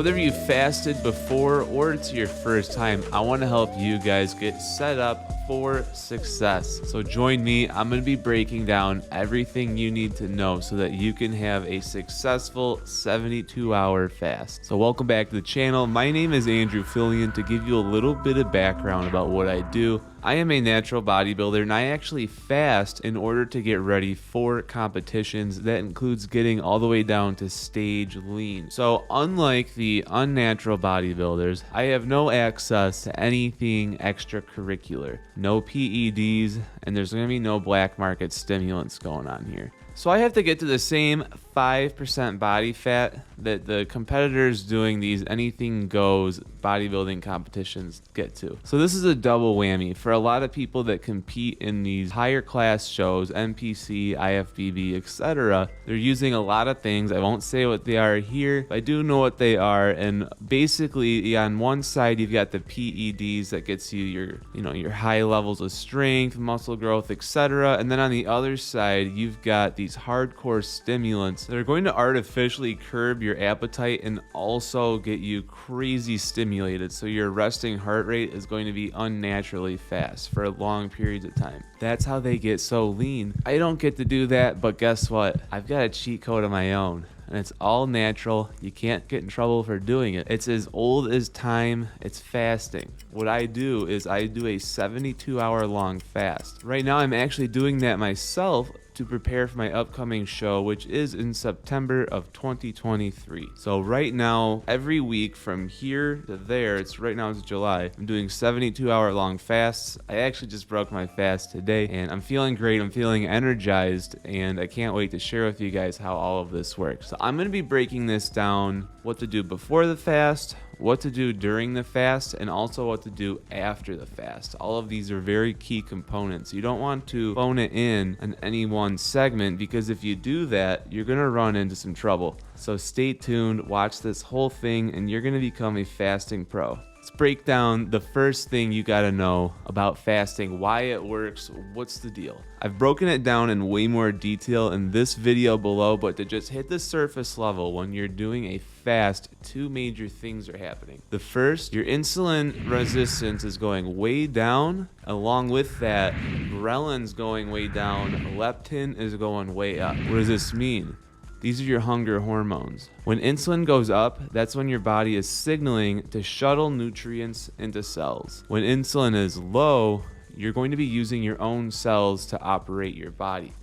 whether you fasted before or it's your first time, I want to help you guys get set up for success. So join me. I'm going to be breaking down everything you need to know so that you can have a successful 72-hour fast. So welcome back to the channel. My name is Andrew Fillion. To give you a little bit of background about what I do, I am a natural bodybuilder and I actually fast in order to get ready for competitions. That includes getting all the way down to stage lean. So unlike the unnatural bodybuilders, I have no access to anything extracurricular. No PEDs, and there's going to be no black market stimulants going on here. So I have to get to the same 5% body fat that the competitors doing these anything goes bodybuilding competitions get to. So this is a double whammy for a lot of people that compete in these higher class shows, NPC, IFBB, etc. They're using a lot of things. I won't say what they are here, but I do know what they are. And basically, on one side, you've got the PEDs that gets you your high levels of strength, muscle growth, etc. And then on the other side, you've got these hardcore stimulants that are going to artificially curb your appetite and also get you crazy stimulated, so your resting heart rate is going to be unnaturally fast for long periods of time. That's how they get so lean. I don't get to do that, but guess what? I've got a cheat code of my own, and it's all natural. You can't get in trouble for doing it. It's as old as time. It's fasting. What I do is I do a 72-hour long fast. Right now I'm actually doing that myself to prepare for my upcoming show, which is in September of 2023. So right now, every week from here to there, right now it's July, I'm doing 72-hour long fasts. I actually just broke my fast today and I'm feeling great. I'm feeling energized and I can't wait to share with you guys how all of this works. So I'm going to be breaking this down, what to do before the fast, what to do during the fast, and also what to do after the fast. All of these are very key components. You don't want to phone it in on any one segment, because if you do that, you're going to run into some trouble. So stay tuned, watch this whole thing, and you're going to become a fasting pro. Let's break down the first thing you got to know about fasting, why it works, what's the deal. I've broken it down in way more detail in this video below, but to just hit the surface level, when you're doing a fast, two major things are happening. The first, your insulin resistance is going way down. Along with that, ghrelin's going way down, leptin is going way up. What does this mean? These are your hunger hormones. When insulin goes up, that's when your body is signaling to shuttle nutrients into cells. When insulin is low, you're going to be using your own cells to operate your body.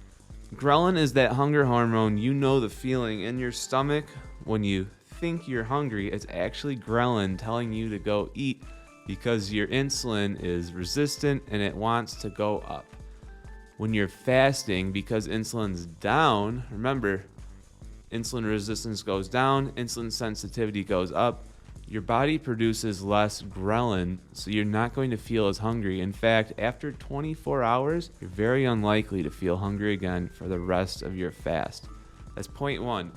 Ghrelin is that hunger hormone. You know the feeling in your stomach when you think you're hungry. It's actually ghrelin telling you to go eat because your insulin is resistant and it wants to go up. When you're fasting, because insulin's down, remember, insulin resistance goes down, insulin sensitivity goes up, your body produces less ghrelin, so you're not going to feel as hungry. In fact, after 24 hours, you're very unlikely to feel hungry again for the rest of your fast. That's point one.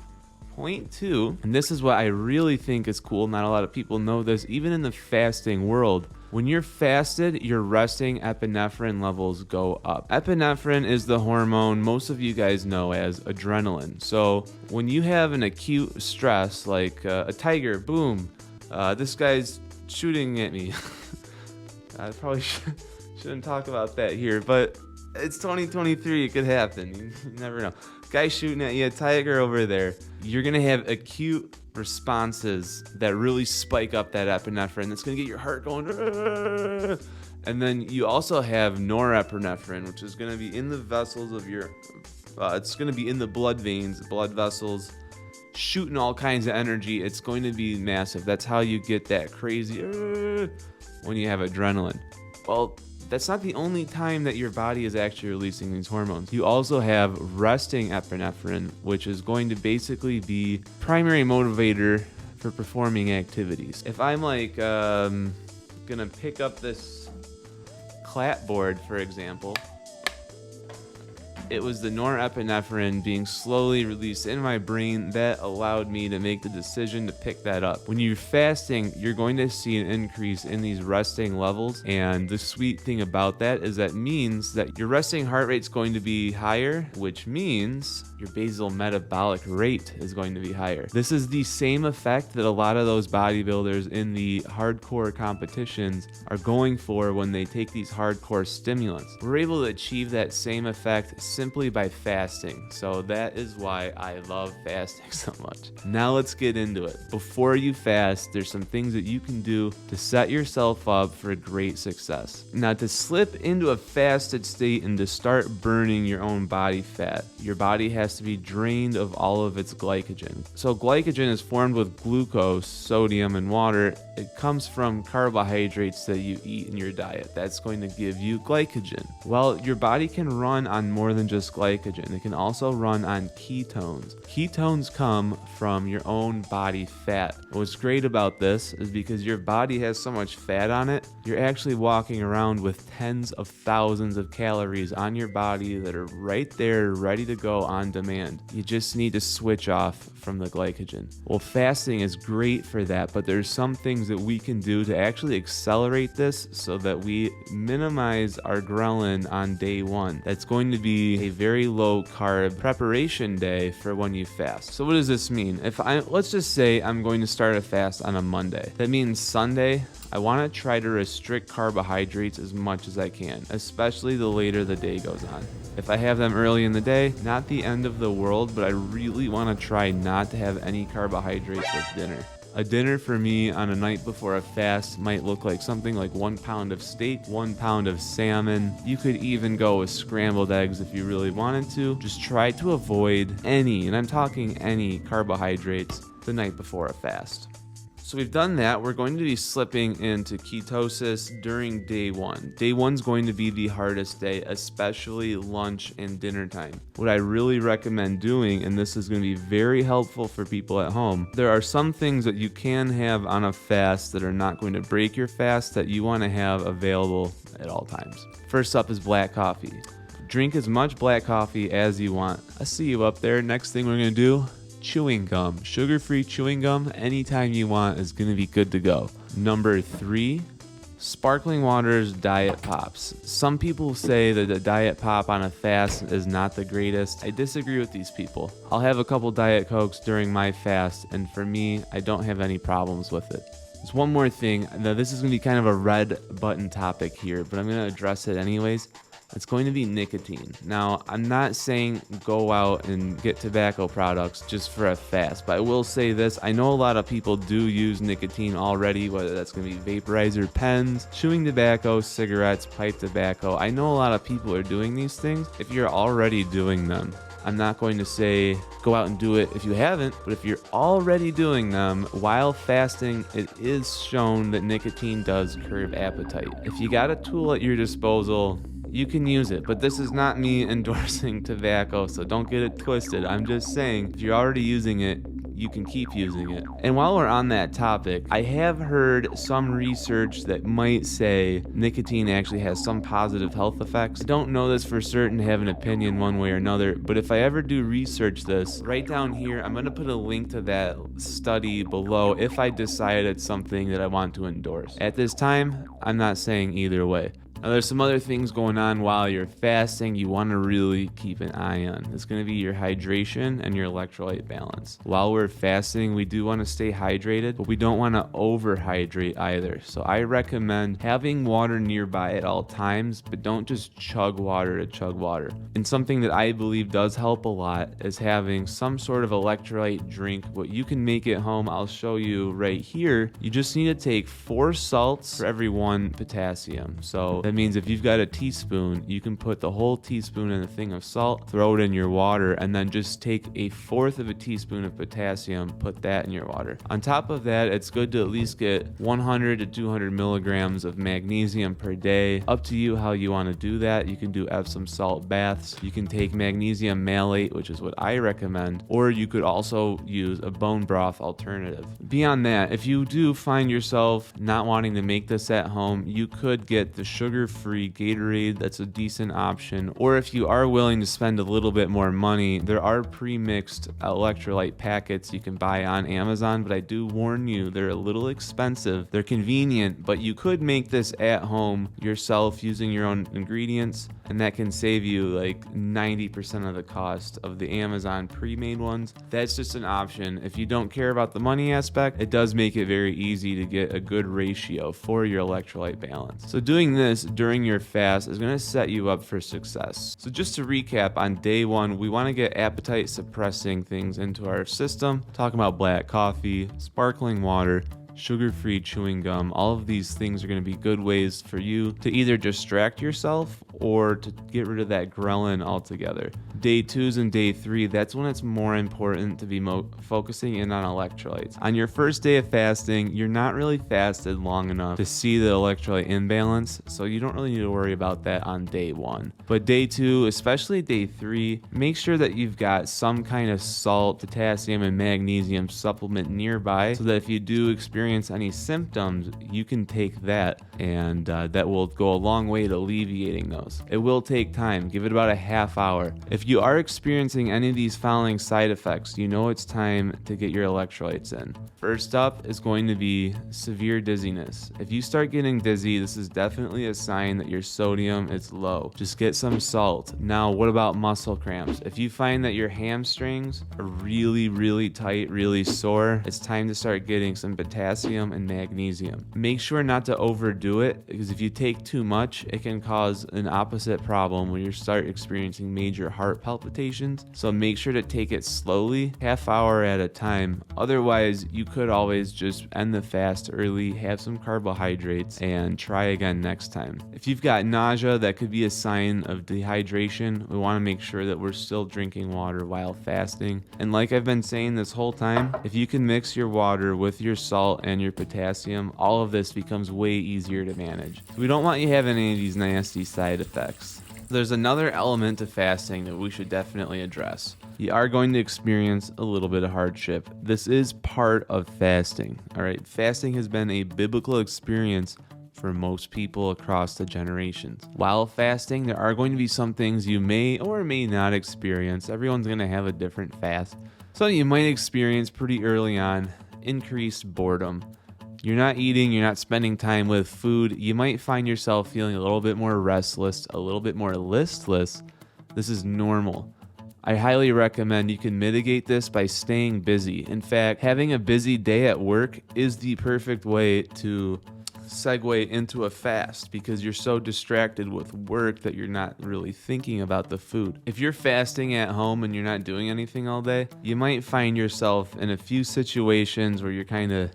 Point two, and this is what I really think is cool, not a lot of people know this, even in the fasting world, when you're fasted, your resting epinephrine levels go up. Epinephrine is the hormone most of you guys know as adrenaline. So when you have an acute stress, like a tiger, boom, this guy's shooting at me. I probably shouldn't talk about that here, but it's 2023, it could happen. You never know. Guy shooting at you, a tiger over there. You're gonna have acute responses that really spike up that epinephrine. That's gonna get your heart going. And then you also have norepinephrine, which is gonna be in the vessels of your, it's gonna be in the blood veins, blood vessels, shooting all kinds of energy. It's going to be massive. That's how you get that crazy when you have adrenaline. Well, that's not the only time that your body is actually releasing these hormones. You also have resting epinephrine, which is going to basically be primary motivator for performing activities. If I'm like gonna pick up this clapboard, for example, It was the norepinephrine being slowly released in my brain that allowed me to make the decision to pick that up. When you're fasting, you're going to see an increase in these resting levels, and the sweet thing about that is that means that your resting heart rate is going to be higher, which means your basal metabolic rate is going to be higher. This is the same effect that a lot of those bodybuilders in the hardcore competitions are going for when they take these hardcore stimulants. We're able to achieve that same effect simply by fasting. So that is why I love fasting so much. Now let's get into it. Before you fast, there's some things that you can do to set yourself up for great success. Now, to slip into a fasted state and to start burning your own body fat, your body has to be drained of all of its glycogen. So glycogen is formed with glucose, sodium, and water. It comes from carbohydrates that you eat in your diet. That's going to give you glycogen. Well, your body can run on more than just glycogen. It can also run on ketones. Ketones come from your own body fat. What's great about this is because your body has so much fat on it, you're actually walking around with tens of thousands of calories on your body that are right there, ready to go on demand. You just need to switch off from the glycogen. Well, fasting is great for that, but there's some things that we can do to actually accelerate this so that we minimize our ghrelin on day one. That's going to be a very low carb preparation day for when you fast. So what does this mean? Let's just say I'm going to start a fast on a Monday. That means Sunday, I want to try to restrict carbohydrates as much as I can, especially the later the day goes on. If I have them early in the day, not the end of the world, but I really want to try not to have any carbohydrates with dinner. A dinner for me on a night before a fast might look like something like 1 pound of steak, 1 pound of salmon. You could even go with scrambled eggs if you really wanted to. Just try to avoid any, and I'm talking any, carbohydrates the night before a fast. So we've done that. We're going to be slipping into ketosis during day one. Day one's going to be the hardest day, especially lunch and dinner time. What I really recommend doing, and this is going to be very helpful for people at home, there are some things that you can have on a fast that are not going to break your fast that you want to have available at all times. First up is black coffee. Drink as much black coffee as you want. I see you up there. Next thing we're going to do, chewing gum. Sugar-free chewing gum anytime you want is going to be good to go. Number 3, sparkling water's diet pops. Some people say that a diet pop on a fast is not the greatest. I disagree with these people. I'll have a couple Diet Cokes during my fast, and for me, I don't have any problems with it. There's one more thing. Now, this is going to be kind of a red button topic here, but I'm going to address it anyways. It's going to be nicotine. Now, I'm not saying go out and get tobacco products just for a fast, but I will say this. I know a lot of people do use nicotine already, whether that's going to be vaporizer pens, chewing tobacco, cigarettes, pipe tobacco. I know a lot of people are doing these things. If you're already doing them, I'm not going to say go out and do it if you haven't, but if you're already doing them while fasting, it is shown that nicotine does curb appetite. If you got a tool at your disposal, you can use it, but this is not me endorsing tobacco, so don't get it twisted. I'm just saying, if you're already using it, you can keep using it. And while we're on that topic, I have heard some research that might say nicotine actually has some positive health effects. I don't know this for certain, have an opinion one way or another, but if I ever do research this, right down here, I'm going to put a link to that study below if I decide it's something that I want to endorse. At this time, I'm not saying either way. Now, there's some other things going on while you're fasting you want to really keep an eye on. It's going to be your hydration and your electrolyte balance. While we're fasting, we do want to stay hydrated, but we don't want to overhydrate either. So I recommend having water nearby at all times, but don't just chug water to chug water. And something that I believe does help a lot is having some sort of electrolyte drink. What you can make at home, I'll show you right here. You just need to take 4 salts for every 1 potassium. So that means if you've got a teaspoon, you can put the whole teaspoon in a thing of salt, throw it in your water, and then just take 1/4 of a teaspoon of potassium, put that in your water. On top of that, it's good to at least get 100 to 200 milligrams of magnesium per day. Up to you how you want to do that. You can do Epsom salt baths. You can take magnesium malate, which is what I recommend, or you could also use a bone broth alternative. Beyond that, if you do find yourself not wanting to make this at home, you could get the sugar sugar-free Gatorade, that's a decent option. Or if you are willing to spend a little bit more money, there are pre-mixed electrolyte packets you can buy on Amazon, but I do warn you, they're a little expensive. They're convenient, but you could make this at home yourself using your own ingredients, and that can save you like 90% of the cost of the Amazon pre-made ones. That's just an option. If you don't care about the money aspect, it does make it very easy to get a good ratio for your electrolyte balance. So doing this during your fast is going to set you up for success. So just to recap, on day one, we want to get appetite suppressing things into our system. Talking about black coffee, sparkling water, sugar-free chewing gum. All of these things are going to be good ways for you to either distract yourself or to get rid of that ghrelin altogether. Day 2 and day 3, that's when it's more important to be focusing in on electrolytes. On your first day of fasting, you're not really fasted long enough to see the electrolyte imbalance, so you don't really need to worry about that on day 1. But day 2, especially day 3, make sure that you've got some kind of salt, potassium, and magnesium supplement nearby so that if you do experience any symptoms, you can take that, and that will go a long way to alleviating those. It will take time. Give it about a half hour. If you are experiencing any of these following side effects, you know it's time to get your electrolytes in. First up is going to be severe dizziness. If you start getting dizzy, this is definitely a sign that your sodium is low. Just get some salt. Now, what about muscle cramps? If you find that your hamstrings are really tight, really sore, it's time to start getting some potassium and magnesium. Make sure not to overdo it, because if you take too much, it can cause an opposite problem where you start experiencing major heart palpitations. So make sure to take it slowly, half hour at a time. Otherwise, you could always just end the fast early, have some carbohydrates, and try again next time. If you've got nausea, that could be a sign of dehydration. We want to make sure that we're still drinking water while fasting. And like I've been saying this whole time, if you can mix your water with your salt and your potassium, all of this becomes way easier to manage. We don't want you having any of these nasty side effects. There's another element to fasting that we should definitely address. You are going to experience a little bit of hardship. This is part of fasting. All right, fasting has been a biblical experience for most people across the generations. While fasting, there are going to be some things you may or may not experience. Everyone's going to have a different fast. So you might experience pretty early on increased boredom. You're not eating, you're not spending time with food. You might find yourself feeling a little bit more restless, a little bit more listless. This is normal. I highly recommend you can mitigate this by staying busy. In fact, having a busy day at work is the perfect way to segue into a fast, because you're so distracted with work that you're not really thinking about the food. If you're fasting at home and you're not doing anything all day, you might find yourself in a few situations where you're kind of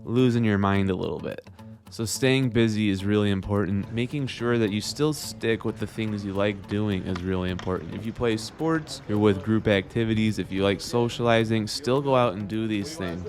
losing your mind a little bit. So staying busy is really important. Making sure that you still stick with the things you like doing is really important. If you play sports, you're with group activities, if you like socializing, still go out and do these things.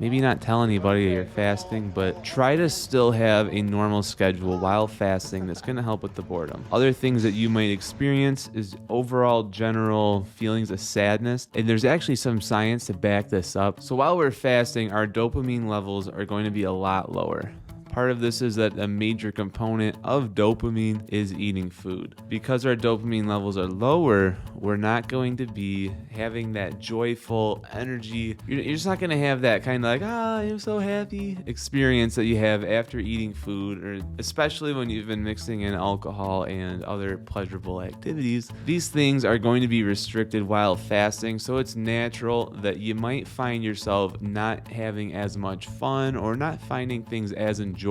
Maybe not tell anybody you're fasting, but try to still have a normal schedule while fasting. That's going to help with the boredom. Other things that you might experience is overall general feelings of sadness. And there's actually some science to back this up. So while we're fasting, our dopamine levels are going to be a lot lower. Part of this is that a major component of dopamine is eating food. Because our dopamine levels are lower, we're not going to be having that joyful energy. You're just not going to have that kind of like, I'm so happy experience that you have after eating food, or especially when you've been mixing in alcohol and other pleasurable activities. These things are going to be restricted while fasting, so it's natural that you might find yourself not having as much fun or not finding things as enjoyable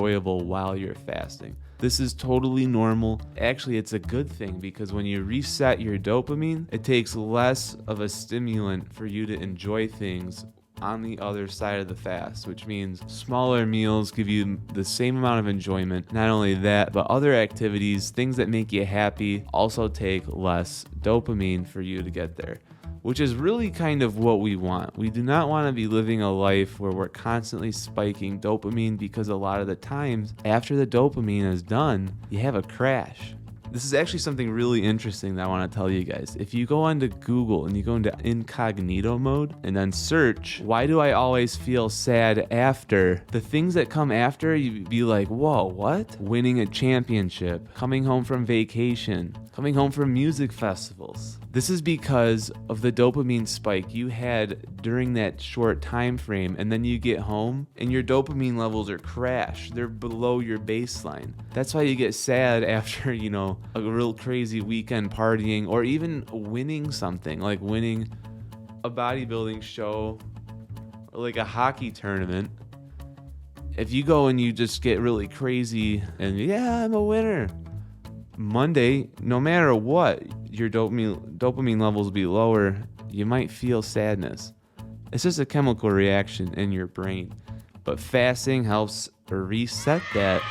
while you're fasting. This is totally normal. Actually, it's a good thing, because when you reset your dopamine, it takes less of a stimulant for you to enjoy things on the other side of the fast, which means smaller meals give you the same amount of enjoyment. Not only that, but other activities, things that make you happy, also take less dopamine for you to get there, which is really kind of what we want. We do not want to be living a life where we're constantly spiking dopamine, because a lot of the times after the dopamine is done, you have a crash. This is actually something really interesting that I want to tell you guys. If you go onto Google and you go into incognito mode and then search, why do I always feel sad after? The things that come after, you'd be like, whoa, what? Winning a championship, coming home from vacation, coming home from music festivals. This is because of the dopamine spike you had during that short time frame, and then you get home and your dopamine levels are crashed. They're below your baseline. That's why you get sad after, you know, a real crazy weekend partying, or even winning something, like winning a bodybuilding show or like a hockey tournament. If you go and you just get really crazy and yeah, I'm a winner, Monday, no matter what, your dopamine levels be lower, you might feel sadness. It's just a chemical reaction in your brain. But fasting helps reset that,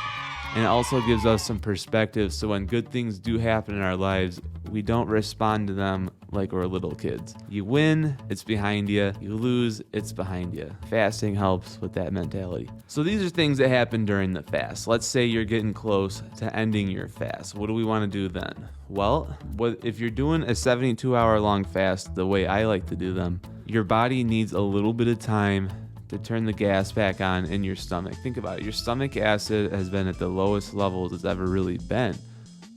and it also gives us some perspective, so when good things do happen in our lives, we don't respond to them like we're little kids. You win, it's behind you. You lose, it's behind you. Fasting helps with that mentality. So these are things that happen during the fast. Let's say you're getting close to ending your fast. What do we want to do then? Well, if you're doing a 72-hour long fast, the way I like to do them, your body needs a little bit of time to turn the gas back on in your stomach. Think about it. Your stomach acid has been at the lowest levels it's ever really been.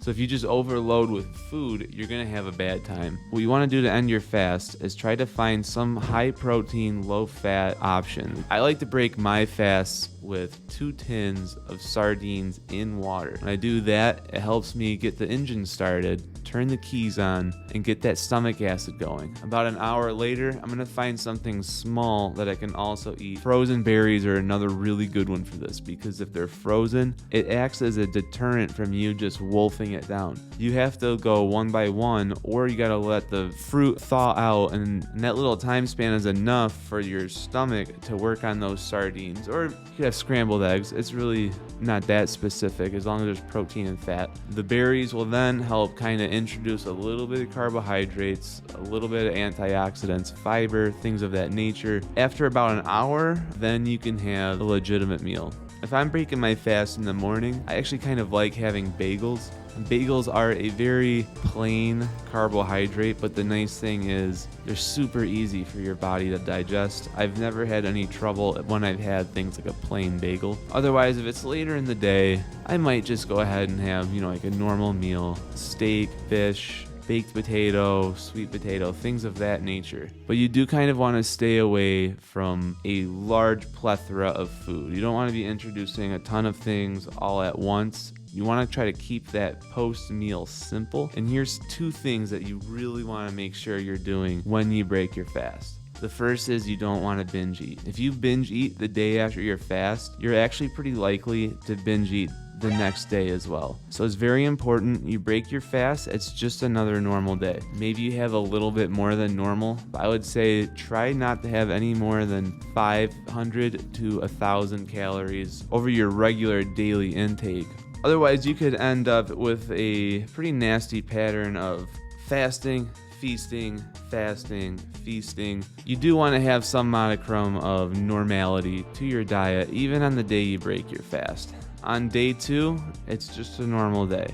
So if you just overload with food, you're going to have a bad time. What you want to do to end your fast is try to find some high protein, low fat option. I like to break my fast with 2 tins of sardines in water. When I do that, it helps me get the engine started, turn the keys on, and get that stomach acid going. About an hour later, I'm gonna find something small that I can also eat. Frozen berries are another really good one for this, because if they're frozen, it acts as a deterrent from you just wolfing it down. You have to go one by one, or you gotta let the fruit thaw out, and that little time span is enough for your stomach to work on those sardines. Or you could have scrambled eggs. It's really not that specific, as long as there's protein and fat. The berries will then help kind of introduce a little bit of carbohydrates, a little bit of antioxidants, fiber, things of that nature. After about an hour, then you can have a legitimate meal. If I'm breaking my fast in the morning, I actually kind of like having bagels. Bagels are a very plain carbohydrate, but the nice thing is they're super easy for your body to digest. I've never had any trouble when I've had things like a plain bagel. Otherwise, if it's later in the day, I might just go ahead and have, you know, like a normal meal, steak, fish, baked potato, sweet potato, things of that nature. But you do kind of want to stay away from a large plethora of food. You don't want to be introducing a ton of things all at once. You want to try to keep that post-meal simple. And here's 2 things that you really want to make sure you're doing when you break your fast. The first is you don't want to binge eat. If you binge eat the day after your fast, you're actually pretty likely to binge eat the next day as well. So it's very important you break your fast. It's just another normal day. Maybe you have a little bit more than normal. I would say try not to have any more than 500 to 1,000 calories over your regular daily intake. Otherwise, you could end up with a pretty nasty pattern of fasting, feasting, fasting, feasting. You do want to have some modicum of normality to your diet, even on the day you break your fast. On day 2, it's just a normal day.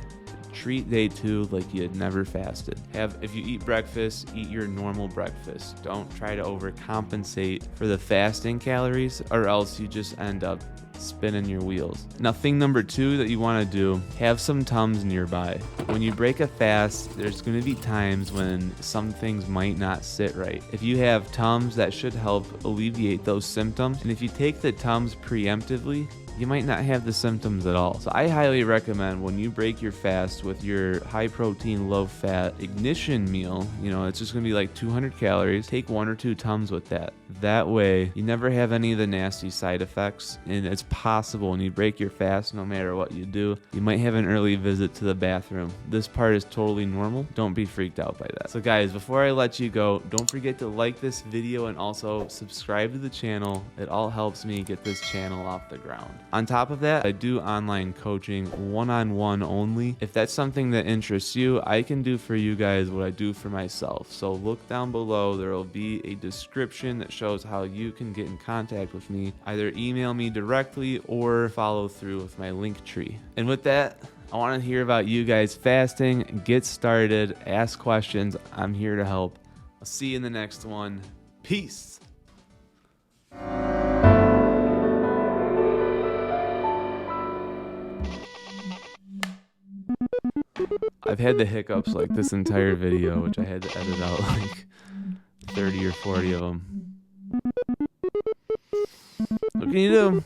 Treat day 2 like you had never fasted. If you eat breakfast, eat your normal breakfast. Don't try to overcompensate for the fasting calories, or else you just end up spinning your wheels. Now, thing number 2 that you want to do, have some Tums nearby. When you break a fast, there's going to be times when some things might not sit right. If you have Tums, that should help alleviate those symptoms. And if you take the Tums preemptively, you might not have the symptoms at all. So I highly recommend when you break your fast with your high protein, low fat ignition meal, you know, it's just gonna be like 200 calories, take 1 or 2 Tums with that. That way you never have any of the nasty side effects, and it's possible when you break your fast, no matter what you do, you might have an early visit to the bathroom. This part is totally normal. Don't be freaked out by that. So guys, before I let you go, don't forget to like this video and also subscribe to the channel. It all helps me get this channel off the ground. On top of that, I do online coaching, one-on-one only. If that's something that interests you, I can do for you guys what I do for myself. So look down below, there will be a description that shows how you can get in contact with me. Either email me directly or follow through with my link tree. And with that, I want to hear about you guys fasting. Get started. Ask questions. I'm here to help. I'll see you in the next one. Peace. I've had the hiccups like this entire video, which I had to edit out like 30 or 40 of them. What can you do?